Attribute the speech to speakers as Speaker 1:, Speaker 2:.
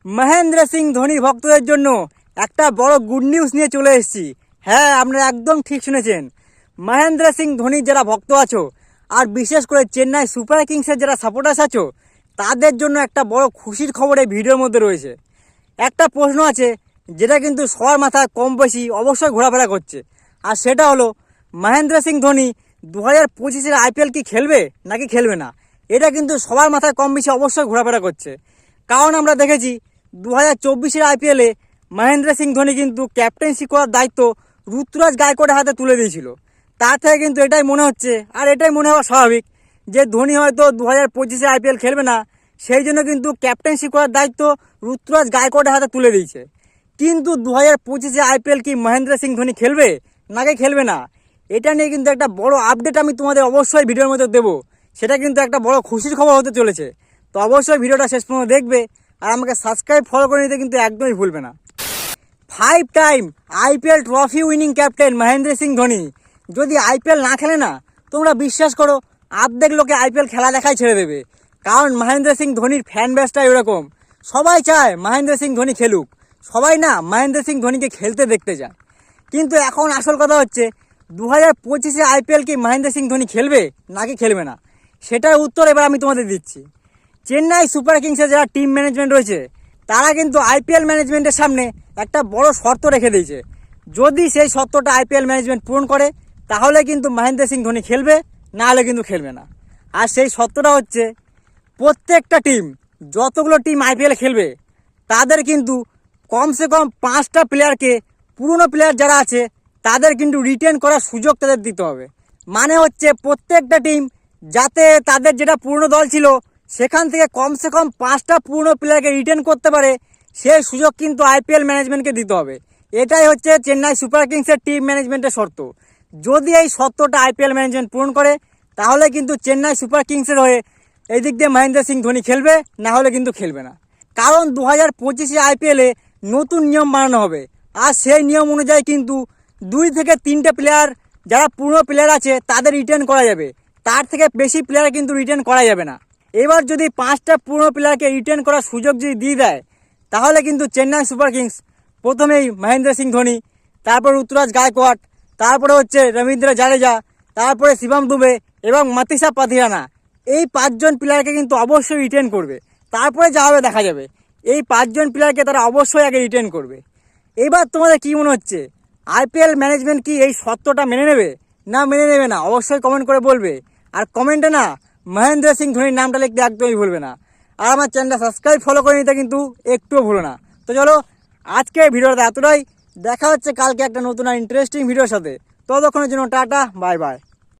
Speaker 1: মহেন্দ্র সিং ধোনির ভক্তদের জন্য একটা বড় গুড নিউজ নিয়ে চলে এসেছি। হ্যাঁ, আপনারা একদম ঠিক শুনেছেন। মহেন্দ্র সিং ধোনির যারা ভক্ত আছো আর বিশেষ করে চেন্নাই সুপার কিংসের যারা সাপোর্টার্স আছো তাদের জন্য একটা বড় খুশির খবর এই ভিডিওর মধ্যে রয়েছে। একটা প্রশ্ন আছে যেটা কিন্তু সবার মাথায় কম বেশি অবশ্যই ঘোরাফেরা করছে, আর সেটা হলো মহেন্দ্র সিং ধোনি 2025-এর IPL কি খেলবে নাকি খেলবে না। এটা কিন্তু সবার মাথায় কম বেশি অবশ্যই ঘোরাফেরা করছে, কারণ আমরা দেখেছি 2024-এর IPL-এ মহেন্দ্র সিং ধোনি কিন্তু ক্যাপ্টেন্সি করার দায়িত্ব ঋতুরাজ গায়কোয়াড়ের হাতে তুলে দিয়েছিল। তার থেকে কিন্তু এটাই মনে হচ্ছে, আর এটাই মনে হওয়া স্বাভাবিক, যে ধোনি হয়তো 2025-এর IPL খেলবে না, সেই জন্য কিন্তু ক্যাপ্টেন্সি করার দায়িত্ব ঋতুরাজ গায়কোয়াড়ের হাতে তুলে দিয়েছে। কিন্তু 2025-এর IPL কি মহেন্দ্র সিং ধোনি খেলবে নাকি খেলবে না, এটা নিয়ে কিন্তু একটা বড় আপডেট আমি তোমাদের অবশ্যই ভিডিওর মধ্যে দেবো। সেটা কিন্তু একটা বড় খুশির খবর হতে চলেছে। তো অবশ্যই ভিডিওটা শেষ পর্যন্ত দেখবে, আর আমাকে সাবস্ক্রাইব ফলো করে নিতে কিন্তু একদমই ভুলবে না। 5 time IPL trophy winning captain Mahendra Singh Dhoni যদি IPL না খেলে না, তোমরা বিশ্বাস করো অর্ধেক লোকে IPL খেলা দেখাই ছেড়ে দেবে। কারণ মহেন্দ্র সিং ধোনির ফ্যান বেসটাই এরকম, সবাই চায় মহেন্দ্র সিং ধোনি খেলুক, সবাই না মহেন্দ্র সিং ধোনিকে খেলতে দেখতে যায়। কিন্তু এখন আসল কথা হচ্ছে 2025-এ IPL কি মহেন্দ্র সিং ধোনি খেলবে নাকি খেলবে না, সেটার উত্তর এবার আমি তোমাদের দিচ্ছি। চেন্নাই সুপার কিংসের যারা টিম ম্যানেজমেন্ট রয়েছে তারা কিন্তু IPL ম্যানেজমেন্টের সামনে একটা বড় শর্ত রেখে দিয়েছে। যদি সেই শর্তটা IPL ম্যানেজমেন্ট পূরণ করে তাহলে কিন্তু মহেন্দ্র সিং ধোনি খেলবে, না হলে কিন্তু খেলবে না। আর সেই শর্তটা হচ্ছে প্রত্যেকটা টিম, যতগুলো টিম IPL খেলবে তাদের কিন্তু কমসে কম 5টা প্লেয়ারকে, পুরনো প্লেয়ার যারা আছে তাদের কিন্তু রিটেন করার সুযোগ তাদের দিতে হবে। মানে হচ্ছে প্রত্যেকটা টিম যাতে তাদের যেটা পুরনো দল ছিল সেখান থেকে কমসে কম 5টা পুরনো প্লেয়ারকে রিটেন করতে পারে, সেই সুযোগ কিন্তু IPL ম্যানেজমেন্টকে দিতে হবে। এটাই হচ্ছে চেন্নাই সুপার কিংসের টিম ম্যানেজমেন্টের শর্ত। যদি এই শর্তটা IPL ম্যানেজমেন্ট পূরণ করে তাহলে কিন্তু চেন্নাই সুপার কিংসের হয়ে এই দিক দিয়ে মহেন্দ্র সিং ধোনি খেলবে, না হলে কিন্তু খেলবে না। কারণ 2025-এ IPL-এ নতুন নিয়ম বানানো হবে, আর সেই নিয়ম অনুযায়ী কিন্তু 2 থেকে 3টে প্লেয়ার যারা পুরনো প্লেয়ার আছে তাদের রিটেন করা যাবে, তার থেকে বেশি প্লেয়ার কিন্তু রিটেন করা যাবে না। এবার যদি 5টা পুরনো প্লেয়ারকে রিটেন করার সুযোগ যদি দিয়ে দেয় তাহলে কিন্তু চেন্নাই সুপার কিংস প্রথমেই মহেন্দ্র সিং ধোনি, তারপর ঋতুরাজ গায়কোয়াড়, তারপরে হচ্ছে রবীন্দ্র জাদেজা, তারপরে শিবম দুবে এবং মাতিসা পাথিরানা, এই 5জন প্লেয়ারকে কিন্তু অবশ্যই রিটেন করবে। তারপরে যা হবে দেখা যাবে। এই 5জন প্লেয়ারকে তারা অবশ্যই আগে রিটেন করবে। এবার তোমাদের কি মনে হচ্ছে, IPL ম্যানেজমেন্ট কি এই শর্তটা মেনে নেবে না মেনে নেবে না, অবশ্যই কমেন্ট করে বলবে। আর কমেন্টে না মহেন্দ্র সিং ধোনির নামটা লিখতে একদমই ভুলবে না। আর আমার চ্যানেলটা সাবস্ক্রাইব ফলো করে নিতে কিন্তু একটুও ভুলো না। তো চলো, আজকে ভিডিওটা এতটাই। দেখা হচ্ছে কালকে একটা নতুন আর ইন্টারেস্টিং ভিডিওর সাথে। ততক্ষণের জন্য টাটা, বাই বাই।